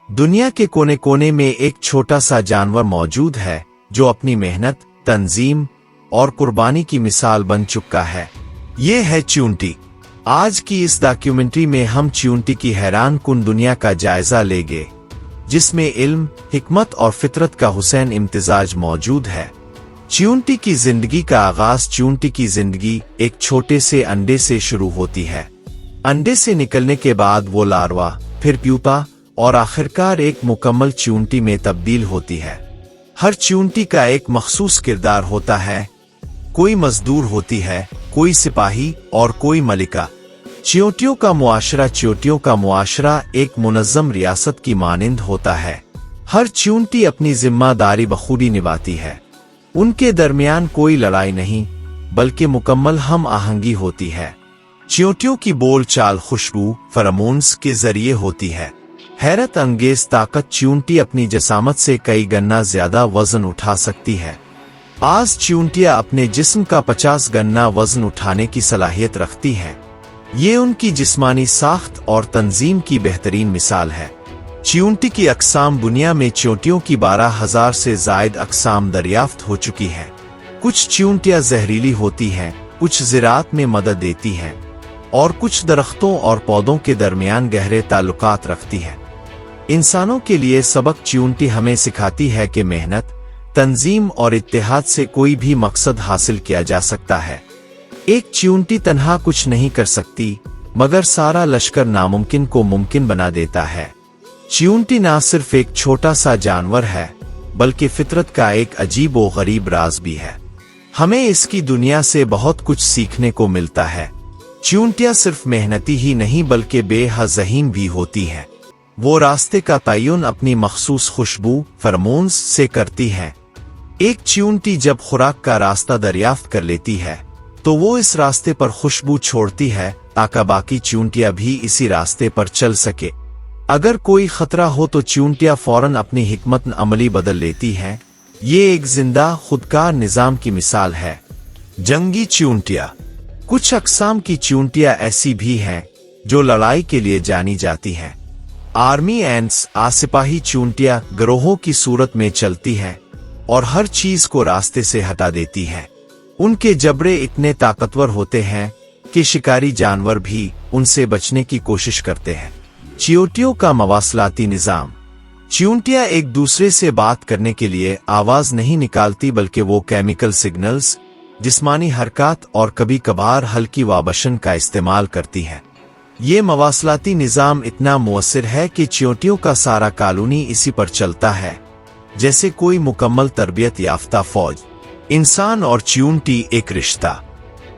दुनिया के कोने कोने में एक छोटा सा जानवर मौजूद है जो अपनी मेहनत, तंजीम और कुर्बानी की मिसाल बन चुका है। ये है चींटी। आज की इस डॉक्यूमेंट्री में हम चींटी की हैरान कुन दुनिया का जायजा लेंगे, जिसमें इल्म, हिकमत और फितरत का हुसैन इम्तिजाज मौजूद है। चींटी की जिंदगी का आगाज चींटी की जिंदगी एक छोटे से अंडे से शुरू होती है। अंडे से निकलने के बाद वो लार्वा, फिर प्यूपा और आखिरकार एक मुकम्मल चींटी में तब्दील होती है। हर चींटी का एक मखसूस किरदार होता है। कोई मजदूर होती है, कोई सिपाही और कोई मलिका। चींटियों का मुआशरा एक मुनज़्ज़म रियासत की मानिंद होता है। हर चींटी अपनी जिम्मेदारी बखूबी निभाती है। उनके दरमियान कोई लड़ाई नहीं, बल्कि मुकम्मल हम आहंगी होती है। चींटियों की बोल चाल खुशबू, फेरोमोन्स के जरिए होती है। हैरत अंगेज ताकत चींटी अपनी जसामत से कई गन्ना ज्यादा वजन उठा सकती है। आज चींटियां अपने जिस्म का 50 गन्ना वजन उठाने की सलाहियत रखती हैं। ये उनकी जिस्मानी साख्त और तंजीम की बेहतरीन मिसाल है। चींटी की अक़साम दुनिया में चींटियों की 12,000 से जायद अक़साम दरियाफ्त हो चुकी हैं। कुछ चींटियां जहरीली होती हैं, कुछ ज़राअत में मदद देती हैं और कुछ दरख्तों और पौधों के दरमियान गहरे ताल्लुकात रखती हैं। इंसानों के लिए सबक चींटी हमें सिखाती है कि मेहनत, तंजीम और इत्तेहाद से कोई भी मकसद हासिल किया जा सकता है। एक चींटी तन्हा कुछ नहीं कर सकती, मगर सारा लश्कर नामुमकिन को मुमकिन बना देता है। चींटी ना सिर्फ एक छोटा सा जानवर है, बल्कि फितरत का एक अजीब व गरीब राज भी है। हमें इसकी दुनिया से बहुत कुछ सीखने को मिलता है। चींटियां सिर्फ मेहनती ही नहीं बल्कि बेहज़हीन भी होती हैं। वो रास्ते का तयन अपनी मखसूस खुशबू, फेरोमोन्स से करती हैं। एक चींटी जब खुराक का रास्ता दरियाफ्त कर लेती है, तो वो इस रास्ते पर खुशबू छोड़ती है ताकि बाकी चींटियां भी इसी रास्ते पर चल सके। अगर कोई खतरा हो तो चींटियां फौरन अपनी हिकमत अमली बदल लेती हैं। ये एक जिंदा खुदकार निजाम की मिसाल है। जंगी चींटियां। कुछ अक़साम की चींटियां ऐसी भी हैं जो लड़ाई के लिए जानी जाती हैं। आर्मी एंट्स, सिपाही चींटियां गिरोहों की सूरत में चलती हैं और हर चीज को रास्ते से हटा देती हैं। उनके जबड़े इतने ताकतवर होते हैं कि शिकारी जानवर भी उनसे बचने की कोशिश करते हैं। चींटियों का मवासलाती निजाम। चींटियां एक दूसरे से बात करने के लिए आवाज नहीं निकालती, बल्कि वो केमिकल सिग्नल्स, जिस्मानी हरकत और कभी कभार हल्की वाबशन का इस्तेमाल करती हैं। ये मवासलाती निजाम इतना मुअस्सिर है कि चींटियों का सारा कॉलोनी इसी पर चलता है, जैसे कोई मुकम्मल तरबियत याफ्ता फौज। इंसान और चींटी एक रिश्ता।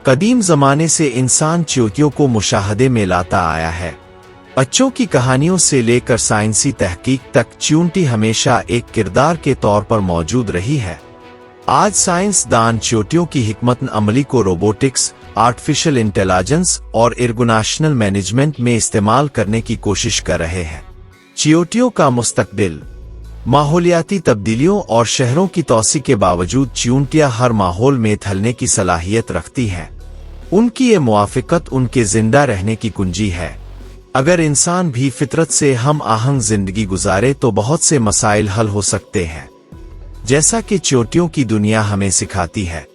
कदीम जमाने से इंसान चींटियों को मुशाहदे में लाता आया है। बच्चों की कहानियों से लेकर साइंसी तहकीक तक चींटी हमेशा एक किरदार के तौर पर मौजूद रही है। आज साइंसदान चींटियों की हिकमत अमली को रोबोटिक्स, आर्टिफिशियल इंटेलिजेंस और एर्गोनॉमिकल मैनेजमेंट में इस्तेमाल करने की कोशिश कर रहे हैं। चींटियों का मुस्तकबिल। माहौलियाती तब्दीलियों और शहरों की तौसी के बावजूद चींटियां हर माहौल में ढलने की सलाहियत रखती हैं। उनकी ये मुआफ़िकत उनके जिंदा रहने की कुंजी है। अगर इंसान भी फितरत से हम आहंग जिंदगी गुजारे तो बहुत से मसाइल हल हो सकते हैं, जैसा कि चींटियों की दुनिया हमें सिखाती है।